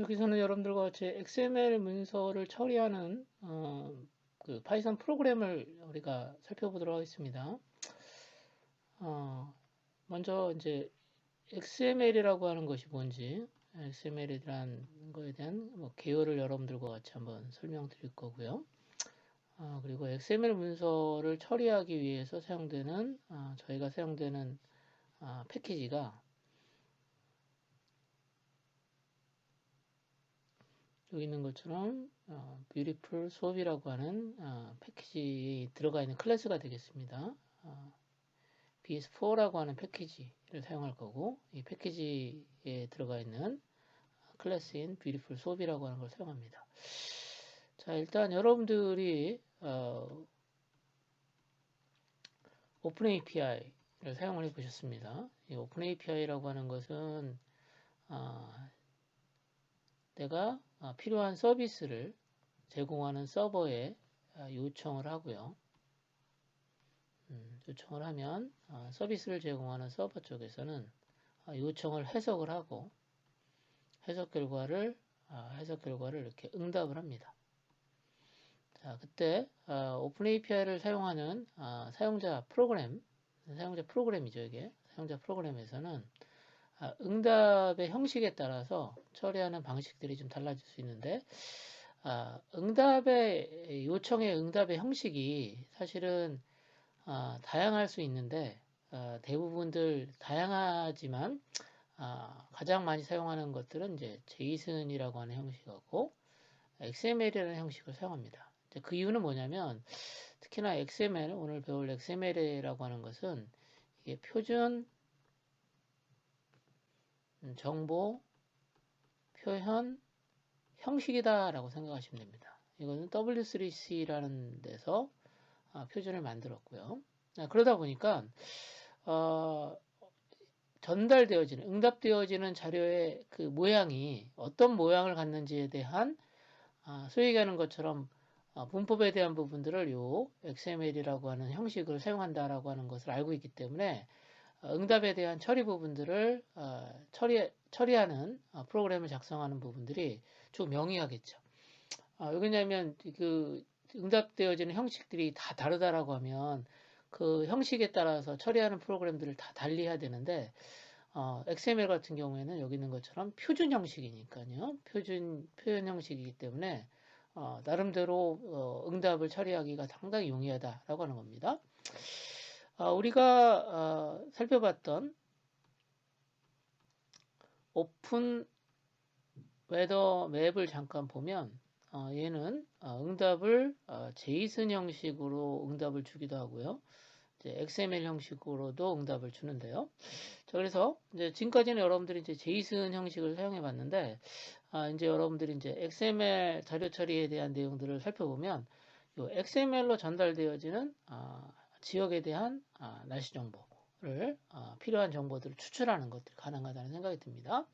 여기서는 여러분들과 같이 XML 문서를 처리하는 그 파이썬 프로그램을 우리가 살펴보도록 하겠습니다. 먼저 이제 XML이라고 하는 것이 뭔지, XML이라는 거에 대한 개요를 여러분들과 같이 한번 설명드릴 거고요. 그리고 XML 문서를 처리하기 위해서 사용되는 저희가 사용되는 패키지가 여기 있는 것처럼 Beautiful 수업이라고 하는 패키지에 들어가 있는 클래스가 되겠습니다. BS4라고 하는 패키지를 사용할 거고, 이 패키지에 들어가 있는 클래스인 Beautiful 수업이라고 하는 걸 사용합니다. 자, 일단 여러분들이 오픈 API를 사용을 해 보셨습니다. 이 오픈 API라고 하는 것은 내가 필요한 서비스를 제공하는 서버에 요청을 하고요. 요청을 하면 서비스를 제공하는 서버 쪽에서는 요청을 해석을 하고 해석 결과를 이렇게 응답을 합니다. 자, 그때 오픈 API를 사용하는 사용자 프로그램이죠, 이게. 사용자 프로그램에서는 응답의 형식에 따라서 처리하는 방식들이 좀 달라질 수 있는데, 요청의 응답의 형식이 사실은 다양할 수 있는데, 대부분들 다양하지만, 가장 많이 사용하는 것들은 이제 제이슨이라고 하는 형식하고 XML이라는 형식을 사용합니다. 그 이유는 뭐냐면, 특히나 XML, 오늘 배울 XML이라고 하는 것은 이게 표준 정보 표현 형식이다라고 생각하시면 됩니다. 이거는 W3C라는 데서 표준을 만들었고요. 그러다 보니까 전달되어지는 응답되어지는 자료의 그 모양이 어떤 모양을 갖는지에 대한 소위 얘기하는 것처럼 문법에 대한 부분들을 요 XML이라고 하는 형식을 사용한다라고 하는 것을 알고 있기 때문에 응답에 대한 처리 부분들을 처리하는 프로그램을 작성하는 부분들이 좀 명의하겠죠. 왜냐하면 그 응답되어지는 형식들이 다 다르다라고 하면 그 형식에 따라서 처리하는 프로그램들을 다 달리해야 되는데 XML 같은 경우에는 여기 있는 것처럼 표준 형식이니까요. 표현 형식이기 때문에 나름대로 응답을 처리하기가 상당히 용이하다라고 하는 겁니다. 우리가 살펴봤던 오픈 웨더 맵을 잠깐 보면 얘는 응답을 제이슨 형식으로 응답을 주기도 하고요. 이제 XML 형식으로도 응답을 주는데요. 자, 그래서 이제 지금까지는 여러분들이 이제 제이슨 형식을 사용해 봤는데 이제 여러분들이 이제 XML 자료 처리에 대한 내용들을 살펴보면 이 XML로 전달되어지는 지역에 대한 날씨 정보를 필요한 정보들을 추출하는 것들이 가능하다는 생각이 듭니다.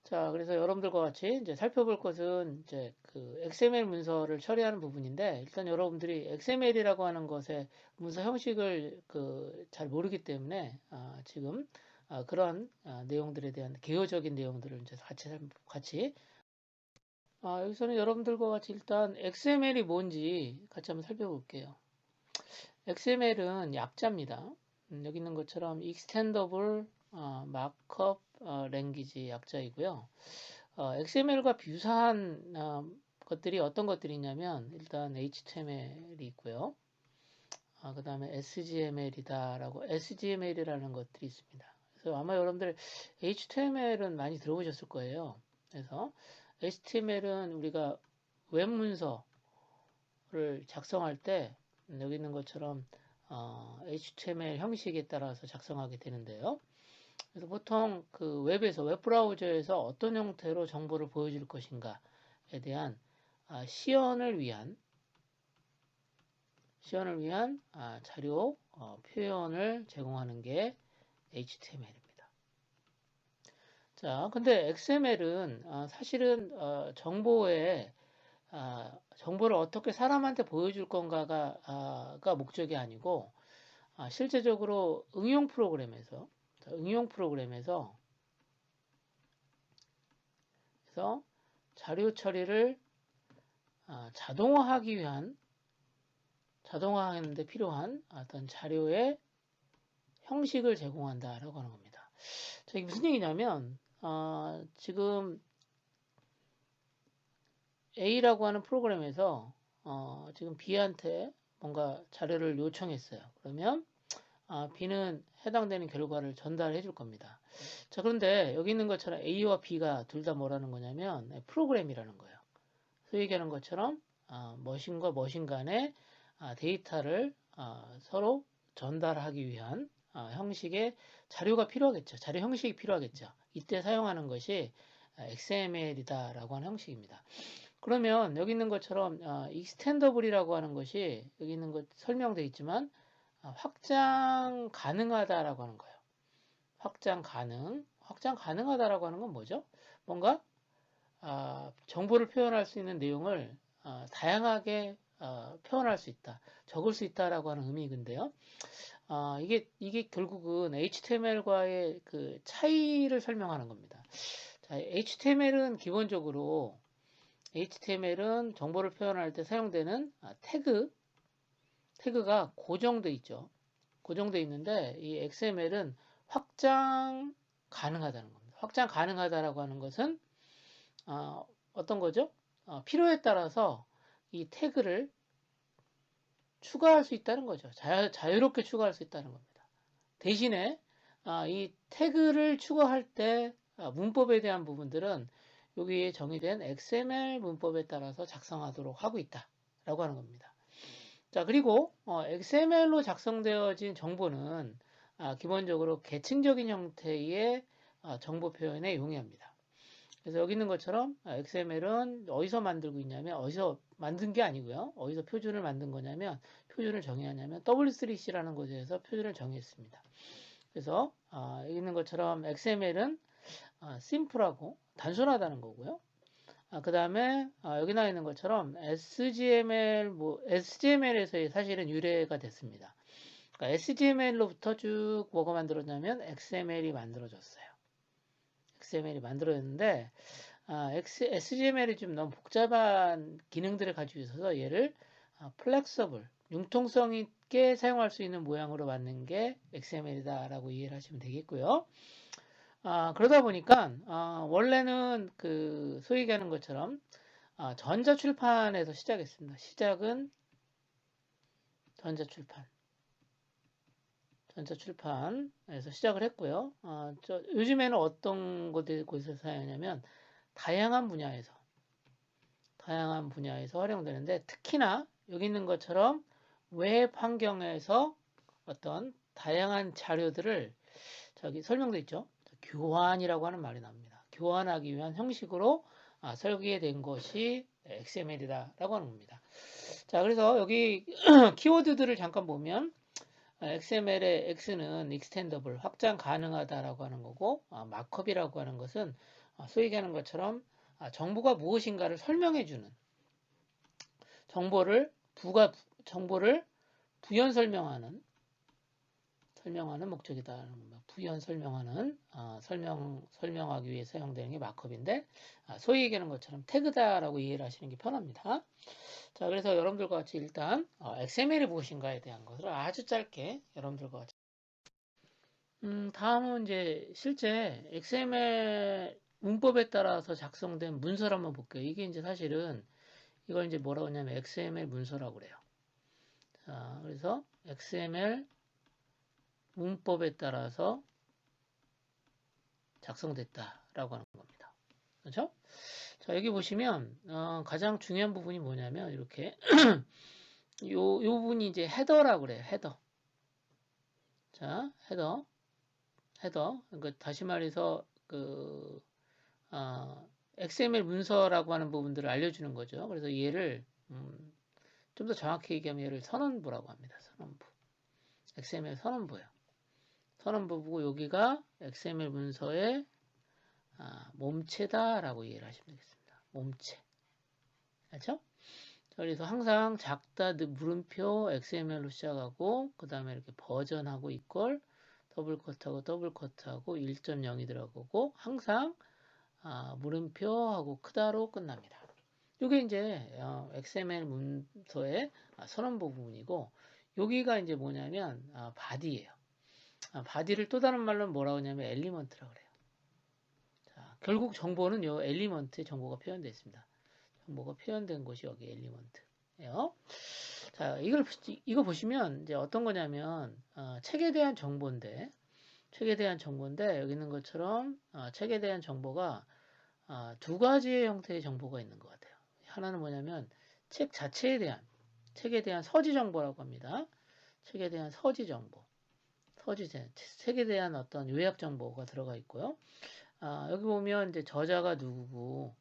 자, 그래서 여러분들과 같이 이제 살펴볼 것은 이제 그 XML 문서를 처리하는 부분인데, 일단 여러분들이 XML이라고 하는 것의 문서 형식을 잘 모르기 때문에, 지금, 그런, 내용들에 대한 개요적인 내용들을 이제 같이, 여기서는 여러분들과 같이 일단 XML이 뭔지 같이 한번 살펴볼게요. XML은 약자입니다. 여기 있는 것처럼 Extendable Markup Language 약자이고요. XML과 비슷한 것들이 어떤 것들이 있냐면 일단 HTML이 있고요. 그 다음에 SGML이라는 것들이 있습니다. 그래서 아마 여러분들 HTML은 많이 들어보셨을 거예요. 그래서 HTML은 우리가 웹 문서를 작성할 때 여기 있는 것처럼 HTML 형식에 따라서 작성하게 되는데요. 그래서 보통 그 웹 브라우저에서 어떤 형태로 정보를 보여줄 것인가에 대한 시연을 위한 자료 표현을 제공하는 게 HTML입니다. 자, 근데 XML은 사실은 정보를 어떻게 사람한테 보여줄 건가가 목적이 아니고 실제적으로 응용 프로그램에서 그래서 자료 처리를 자동화하는데 필요한 어떤 자료의 형식을 제공한다라고 하는 겁니다. 자, 이게 무슨 얘기냐면 지금 A라고 하는 프로그램에서 지금 B한테 뭔가 자료를 요청했어요. 그러면 B는 해당되는 결과를 전달해 줄 겁니다. 자, 그런데 여기 있는 것처럼 A와 B가 둘 다 뭐라는 거냐면 프로그램이라는 거예요. 소위 얘기하는 것처럼 머신과 머신 간의 데이터를 서로 전달하기 위한 형식의 자료가 필요하겠죠. 자료 형식이 필요하겠죠. 이때 사용하는 것이 XML이다라고 하는 형식입니다. 그러면 여기 있는 것처럼 extendable이라고 하는 것이 여기 있는 것 설명되어 있지만 확장 가능하다라고 하는 거예요. 확장 가능하다라고 하는 건 뭐죠? 뭔가 정보를 표현할 수 있는 내용을 다양하게 표현할 수 있다, 적을 수 있다라고 하는 의미인데요. 이게 결국은 HTML과의 그 차이를 설명하는 겁니다. 자, HTML은 정보를 표현할 때 사용되는 태그가 고정돼 있죠. 고정돼 있는데 이 XML은 확장 가능하다는 겁니다. 확장 가능하다라고 하는 것은 어떤 거죠? 필요에 따라서 이 태그를 추가할 수 있다는 거죠. 자유롭게 추가할 수 있다는 겁니다. 대신에 이 태그를 추가할 때 문법에 대한 부분들은 여기에 정의된 XML 문법에 따라서 작성하도록 하고 있다라고 하는 겁니다. 자, 그리고 XML로 작성되어진 정보는 기본적으로 계층적인 형태의 정보 표현에 용이합니다. 그래서 여기 있는 것처럼 XML은 어디서 만들고 있냐면 어디서 만든 게 아니고요. 어디서 표준을 만든 거냐면 표준을 정의하냐면 W3C라는 곳에서 표준을 정의했습니다. 그래서 여기 있는 것처럼 XML은 심플하고 단순하다는 거고요. 그 다음에 여기 나와 있는 것처럼 SGML에서의 사실은 유래가 됐습니다. 그러니까 SGML로부터 쭉 뭐가 만들어졌냐면 XML이 만들어졌어요. XML이 만들어졌는데 SGML이 좀 너무 복잡한 기능들을 가지고 있어서 얘를 플렉서블, 융통성 있게 사용할 수 있는 모양으로 만든 게 XML이다라고 이해를 하시면 되겠고요. 그러다 보니까 원래는 그 소위 얘기하는 것처럼 전자출판에서 시작했습니다. 시작은 전자출판에서 시작을 했고요. 요즘에는 어떤 곳에서 사용하냐면 다양한 분야에서 활용되는데 특히나 여기 있는 것처럼 웹 환경에서 어떤 다양한 자료들을 저기 설명돼 있죠. 교환이라고 하는 말이 나옵니다. 교환하기 위한 형식으로 설계된 것이 XML이다라고 하는 겁니다. 자, 그래서 여기 키워드들을 잠깐 보면 XML의 X는 extendable, 확장 가능하다라고 하는 거고 마크업이라고 하는 것은 소위 얘기하는 것처럼 정보가 무엇인가를 설명해주는 정보를 부연 설명하는 목적이다. 부연 설명하기 위해 사용되는 게 마크업인데 소위 얘기하는 것처럼 태그다라고 이해를 하시는 게 편합니다. 자, 그래서 여러분들과 같이 일단 XML이 무엇인가에 대한 것을 아주 짧게 여러분들과 같이 다음은 이제 실제 XML 문법에 따라서 작성된 문서를 한번 볼게요. 이게 이제 사실은 이걸 이제 뭐라고 하냐면 XML 문서라고 그래요. 자, 그래서 XML 문법에 따라서 작성됐다라고 하는 겁니다. 그렇죠? 자, 여기 보시면 가장 중요한 부분이 뭐냐면 이렇게 요 부분이 이제 헤더라고 그래요. 헤더. 자, 헤더. 그러니까 다시 말해서 XML 문서라고 하는 부분들을 알려주는 거죠. 그래서 얘를 좀 더 정확히 얘기하면 얘를 선언부라고 합니다. 선언부. XML 선언부예요. 선언부고 여기가 XML 문서의 몸체다라고 이해를 하시면 되겠습니다. 몸체. 그렇죠? 그래서 항상 작다, 물음표, XML로 시작하고 그 다음에 이렇게 버전하고 이퀄 더블 커트하고 1.0이 들어가고 항상 물음표하고 크다로 끝납니다. 이게 이제 XML 문서의 선언부 부분이고 여기가 이제 뭐냐면 바디예요. 바디를 또 다른 말로 뭐라고 하냐면 엘리먼트라고 그래요. 자, 결국 정보는 요 엘리먼트에 정보가 표현되어 있습니다. 정보가 표현된 곳이 여기 엘리먼트예요. 자, 이거 보시면 이제 어떤 거냐면 책에 대한 정보인데 여기 있는 것처럼 책에 대한 정보가 두 가지의 형태의 정보가 있는 것 같아요. 하나는 뭐냐면 책 자체에 대한 책에 대한 서지 정보라고 합니다. 책에 대한 서지 정보, 책에 대한 어떤 요약 정보가 들어가 있고요. 여기 보면 이제 저자가 누구고,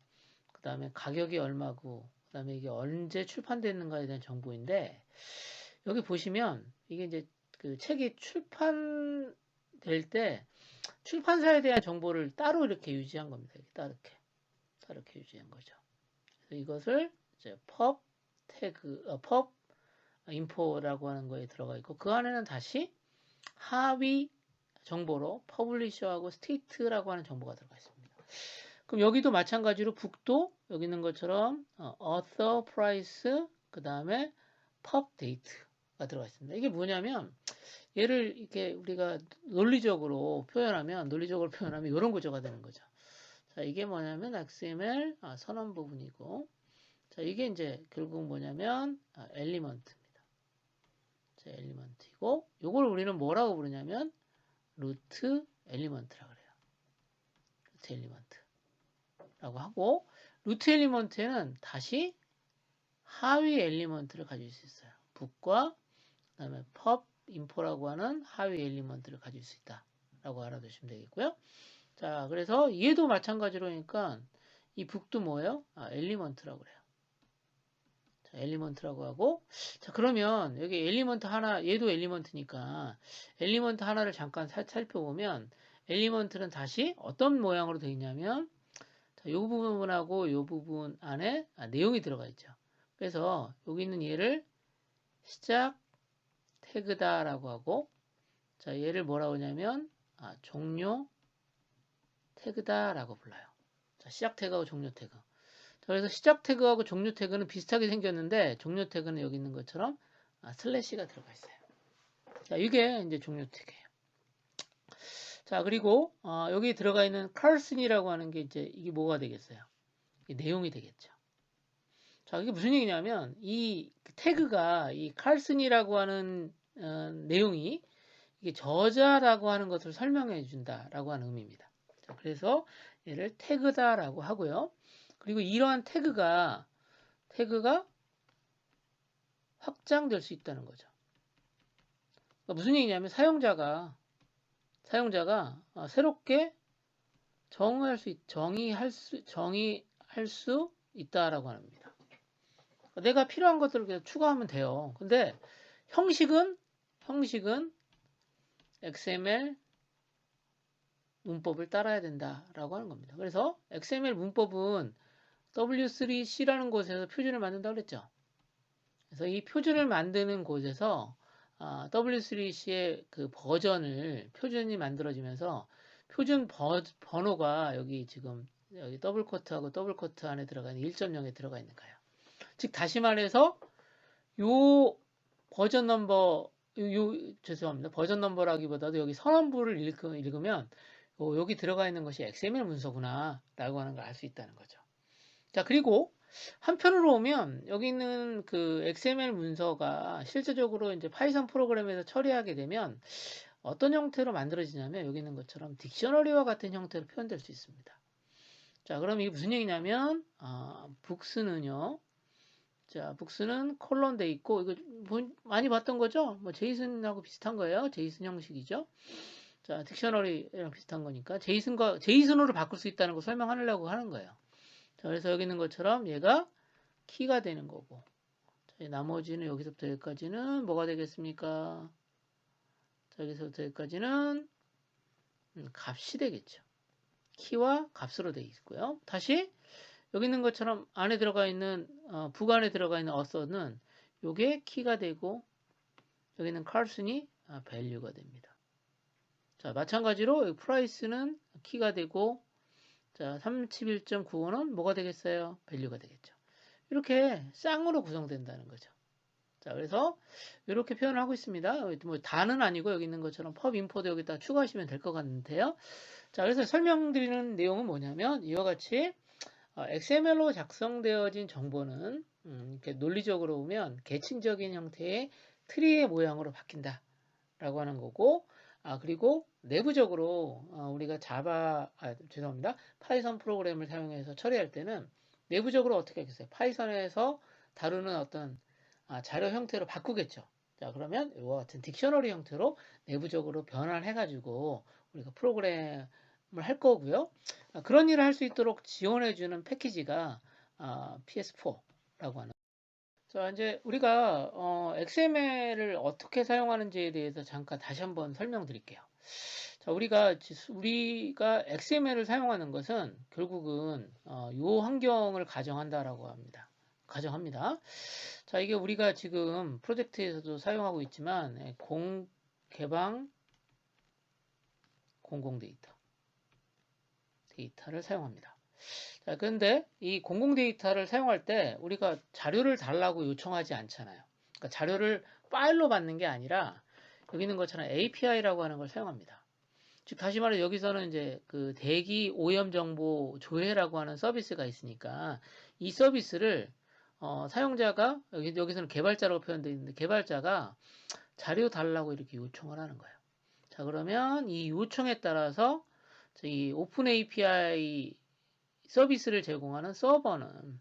그 다음에 가격이 얼마고, 그 다음에 이게 언제 출판됐는가에 대한 정보인데, 여기 보시면 이게 이제 그 책이 출판될 때 출판사에 대한 정보를 따로 이렇게 유지한 겁니다. 이렇게 유지한 거죠. 그래서 이것을 이제 pub pub info라고 하는 거에 들어가 있고, 그 안에는 다시 하위 정보로 퍼블리셔하고 스테이트라고 하는 정보가 들어가 있습니다. 그럼 여기도 마찬가지로 북도 여기 있는 것처럼 author, price, 그 다음에 pub date가 들어가 있습니다. 이게 뭐냐면 얘를 이렇게 우리가 논리적으로 표현하면 이런 구조가 되는 거죠. 자, 이게 뭐냐면 XML 선언 부분이고, 자, 이게 이제 결국 뭐냐면 엘리먼트입니다. 자, 엘리먼트이고, 요걸 우리는 뭐라고 부르냐면 루트 엘리먼트라고 그래요. 루트 엘리먼트라고 하고, 루트 엘리먼트에는 다시 하위 엘리먼트를 가질 수 있어요. 북과 그다음에 pub info라고 하는 하위 엘리먼트를 가질 수 있다라고 알아두시면 되겠고요. 자, 그래서 얘도 마찬가지로 하니까 이 북도 뭐예요? 엘리먼트라고 그래요. 자, 엘리먼트라고 하고, 자, 그러면 여기 엘리먼트 하나, 얘도 엘리먼트니까 엘리먼트 하나를 잠깐 살펴보면 엘리먼트는 다시 어떤 모양으로 되어 있냐면, 자, 요 부분하고 요 부분 안에 내용이 들어가 있죠. 그래서 여기 있는 얘를 시작 태그다라고 하고, 자, 얘를 뭐라고 하냐면 종료 태그다라고 불러요. 자, 시작 태그하고 종료 태그. 자, 그래서 시작 태그하고 종료 태그는 비슷하게 생겼는데 종료 태그는 여기 있는 것처럼 슬래시가 들어가 있어요. 자, 이게 이제 종료 태그예요. 자, 그리고 여기 들어가 있는 칼슨이라고 하는 게 이제 이게 뭐가 되겠어요? 이게 내용이 되겠죠. 자, 이게 무슨 얘기냐면 이 태그가 이 칼슨이라고 하는 내용이 이게 저자라고 하는 것을 설명해 준다라고 하는 의미입니다. 자, 그래서 얘를 태그다라고 하고요. 그리고 이러한 태그가 확장될 수 있다는 거죠. 그러니까 무슨 얘기냐면 사용자가 새롭게 정의할 수 있다라고 합니다. 그러니까 내가 필요한 것들을 그냥 추가하면 돼요. 근데 형식은 XML 문법을 따라야 된다라고 하는 겁니다. 그래서 XML 문법은 W3C라는 곳에서 표준을 만든다고 그랬죠. 그래서 이 표준을 만드는 곳에서 W3C의 그 표준이 만들어지면서 표준 번호가 여기 지금 여기 더블 코트하고 더블 코트 안에 들어가 있는 1.0에 들어가 있는 거예요. 즉 다시 말해서 요 버전 넘버 죄송합니다. 버전 넘버라기보다도 여기 선언부를 읽으면 여기 들어가 있는 것이 XML 문서구나 라고 하는 걸 알 수 있다는 거죠. 자, 그리고 한편으로 오면 여기 있는 그 XML 문서가 실제적으로 이제 파이썬 프로그램에서 처리하게 되면 어떤 형태로 만들어지냐면 여기 있는 것처럼 딕셔너리와 같은 형태로 표현될 수 있습니다. 자, 그럼 이게 무슨 얘기냐면 북스는요. 자, 북스는 콜론 돼 있고 이거 많이 봤던 거죠? 뭐 제이슨하고 비슷한 거예요. 제이슨 형식이죠. 자, 딕셔너리랑 비슷한 거니까 제이슨으로 바꿀 수 있다는 거 설명하려고 하는 거예요. 자, 그래서 여기 있는 것처럼 얘가 키가 되는 거고, 자, 나머지는 여기서부터 여기까지는 뭐가 되겠습니까? 자, 여기서부터 여기까지는 값이 되겠죠. 키와 값으로 되어 있고요. 다시 여기 있는 것처럼 안에 들어가 있는 북 안에 들어가 있는 어서는 요게 키가 되고 여기 있는 칼슨이 value가 됩니다. 자, 마찬가지로 프라이스는 키가 되고, 자, 31.95는 뭐가 되겠어요? 밸류가 되겠죠. 이렇게 쌍으로 구성된다는 거죠. 자, 그래서 이렇게 표현을 하고 있습니다. 뭐 다는 아니고 여기 있는 것처럼 pub import도 여기다 추가하시면 될 것 같은데요. 자, 그래서 설명드리는 내용은 뭐냐면 이와 같이 XML로 작성되어진 정보는 이렇게 논리적으로 보면 계층적인 형태의 트리의 모양으로 바뀐다 라고 하는 거고, 그리고 내부적으로 우리가 죄송합니다. 파이썬 프로그램을 사용해서 처리할 때는 내부적으로 어떻게 하겠어요? 파이썬에서 다루는 어떤 자료 형태로 바꾸겠죠. 자, 그러면 이와 같은 딕셔너리 형태로 내부적으로 변환을 해가지고 우리가 프로그램을 할 거고요. 그런 일을 할 수 있도록 지원해주는 패키지가 PS4라고 하는. 자, 이제 우리가 XML을 어떻게 사용하는지에 대해서 잠깐 다시 한번 설명드릴게요. 자, 우리가 XML을 사용하는 것은 결국은 요 환경을 가정한다라고 합니다. 가정합니다. 자, 이게 우리가 지금 프로젝트에서도 사용하고 있지만 개방 공공 데이터를 사용합니다. 자, 그런데 이 공공 데이터를 사용할 때 우리가 자료를 달라고 요청하지 않잖아요. 그러니까 자료를 파일로 받는 게 아니라 여기 있는 것처럼 API라고 하는 걸 사용합니다. 즉 다시 말해 여기서는 이제 그 대기 오염 정보 조회라고 하는 서비스가 있으니까 이 서비스를 사용자가 여기서는 개발자라고 표현되어 있는데 개발자가 자료 달라고 이렇게 요청을 하는 거예요. 자, 그러면 이 요청에 따라서 이 오픈 API 서비스를 제공하는 서버는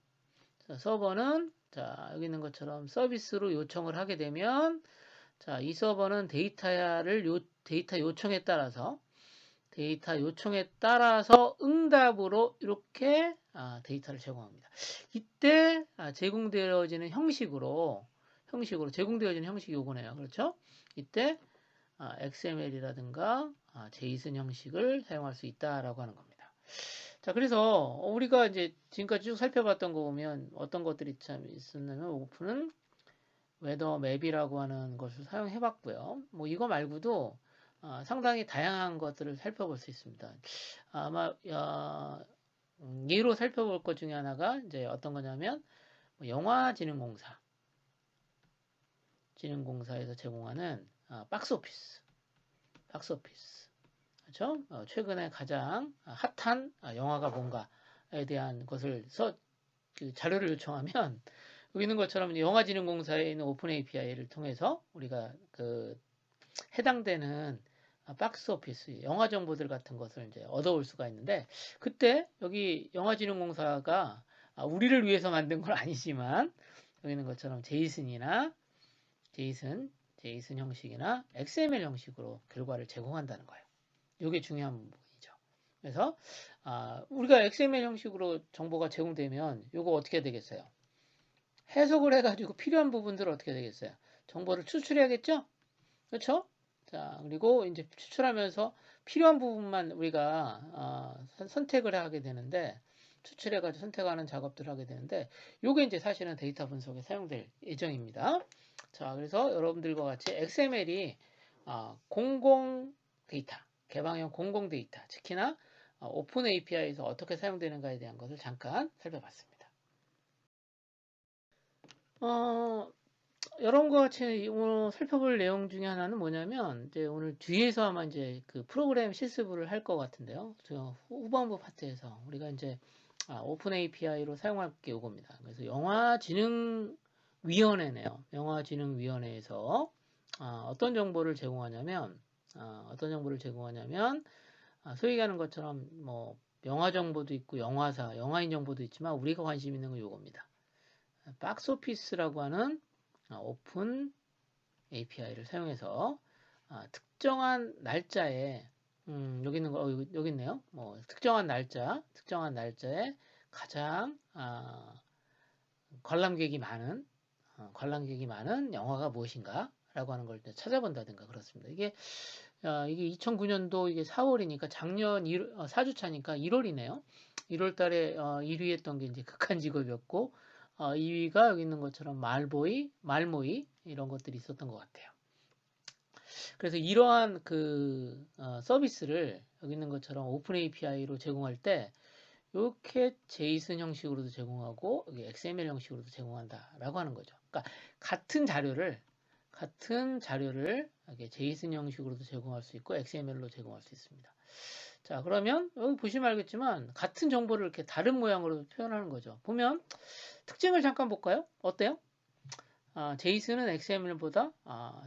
자, 여기 있는 것처럼 서비스로 요청을 하게 되면 자, 이 서버는 데이터 요청에 따라서 응답으로 이렇게 데이터를 제공합니다. 이때 제공되어지는 형식으로 제공되어지는 형식이 요거네요. 그렇죠? 이때 XML이라든가 JSON 형식을 사용할 수 있다라고 하는 겁니다. 자, 그래서 우리가 이제 지금까지 쭉 살펴봤던 거 보면 어떤 것들이 참 있었냐면 오픈은 웨더 맵이라고 하는 것을 사용해 봤고요. 뭐 이거 말고도 상당히 다양한 것들을 살펴볼 수 있습니다. 아마 예로 살펴볼 것 중에 하나가 이제 어떤 거냐면 진흥공사에서 제공하는 박스오피스 그렇죠? 최근에 가장 핫한 영화가 뭔가에 대한 것을 그 자료를 요청하면 여기 있는 것처럼 영화진흥공사에 있는 오픈 API를 통해서 우리가 그 해당되는 박스 오피스, 영화 정보들 같은 것을 이제 얻어올 수가 있는데 그때 여기 영화진흥공사가 우리를 위해서 만든 건 아니지만 여기 있는 것처럼 제이슨 형식이나 XML 형식으로 결과를 제공한다는 거예요. 이게 중요한 부분이죠. 그래서 우리가 XML 형식으로 정보가 제공되면 이거 어떻게 되겠어요? 해석을 해가지고 필요한 부분들은 어떻게 되겠어요? 정보를 추출해야겠죠? 그렇죠? 자, 그리고 이제 추출하면서 필요한 부분만 우리가 선택을 하게 되는데 추출해가지고 선택하는 작업들을 하게 되는데 이게 이제 사실은 데이터 분석에 사용될 예정입니다. 자, 그래서 여러분들과 같이 XML이 공공 데이터, 개방형 공공 데이터, 특히나 오픈 API에서 어떻게 사용되는가에 대한 것을 잠깐 살펴봤습니다. 여러분과 같이 오늘 살펴볼 내용 중에 하나는 뭐냐면 이제 오늘 뒤에서 아마 이제 그 프로그램 실습을 할 것 같은데요. 저 후반부 파트에서 우리가 이제 오픈 API로 사용할 게 이겁니다. 그래서 영화진흥위원회네요. 영화진흥위원회에서 어떤 정보를 제공하냐면 소위 얘기하는 것처럼 뭐 영화 정보도 있고 영화인 정보도 있지만 우리가 관심 있는 건 이겁니다. 박스오피스라고 하는 오픈 API를 사용해서 특정한 날짜에 여기 있는 거 여기 있네요. 뭐 특정한 날짜에 가장 관람객이 많은 영화가 무엇인가라고 하는 걸 찾아본다든가 그렇습니다. 이게 2009년도 이게 4월이니까 작년 4주차니까 1월이네요. 1월 달에 1위 했던 게 이제 극한직업이었고 2위가 여기 있는 것처럼 말모이 이런 것들이 있었던 것 같아요. 그래서 이러한 그 서비스를 여기 있는 것처럼 오픈 API로 제공할 때 이렇게 제이슨 형식으로도 제공하고 여기 XML 형식으로도 제공한다라고 하는 거죠. 그러니까 같은 자료를 이렇게 제이슨 형식으로도 제공할 수 있고 XML로 제공할 수 있습니다. 자, 그러면 여기 보시면 알겠지만 같은 정보를 이렇게 다른 모양으로 표현하는 거죠. 보면 특징을 잠깐 볼까요? 어때요? 제이슨은 XML보다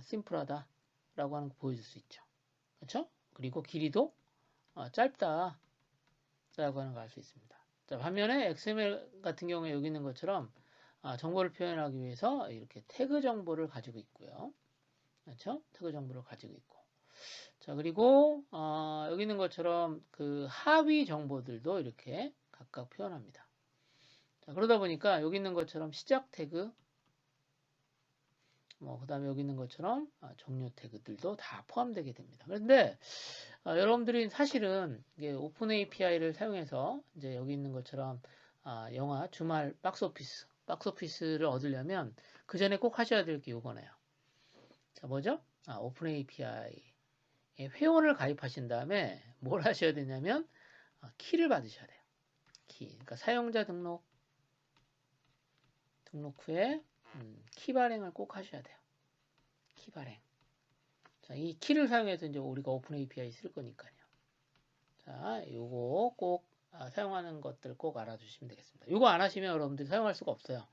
심플하다라고 하는 거 보여줄 수 있죠. 그렇죠? 그리고 길이도 짧다라고 하는 거 알 수 있습니다. 자, 반면에 XML 같은 경우에 여기 있는 것처럼 정보를 표현하기 위해서 이렇게 태그 정보를 가지고 있고요. 그렇죠? 태그 정보를 가지고 있고. 자, 그리고 여기 있는 것처럼 그 하위 정보들도 이렇게 각각 표현합니다. 자, 그러다 보니까 여기 있는 것처럼 시작 태그, 그 다음에 여기 있는 것처럼 종료 태그들도 다 포함되게 됩니다. 그런데 여러분들이 사실은 이게 오픈 API를 사용해서 이제 여기 있는 것처럼 영화 주말 박스오피스를 얻으려면 그 전에 꼭 하셔야 될 게 이거네요. 자, 뭐죠? 오픈 API 회원을 가입하신 다음에 뭘 하셔야 되냐면 키를 받으셔야 돼요. 키. 그러니까 사용자 등록 후에 키 발행을 꼭 하셔야 돼요. 키 발행. 자, 이 키를 사용해서 이제 우리가 오픈 API 쓸 거니까요. 자, 요거 꼭 사용하는 것들 꼭 알아주시면 되겠습니다. 요거 안 하시면 여러분들이 사용할 수가 없어요.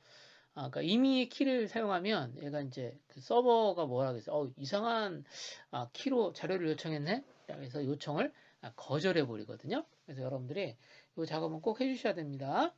그러니까 이미 키를 사용하면 얘가 이제 그 서버가 뭐라 그랬어요? 이상한 키로 자료를 요청했네? 그래서 요청을 거절해 버리거든요. 그래서 여러분들이 이 작업은 꼭 해주셔야 됩니다.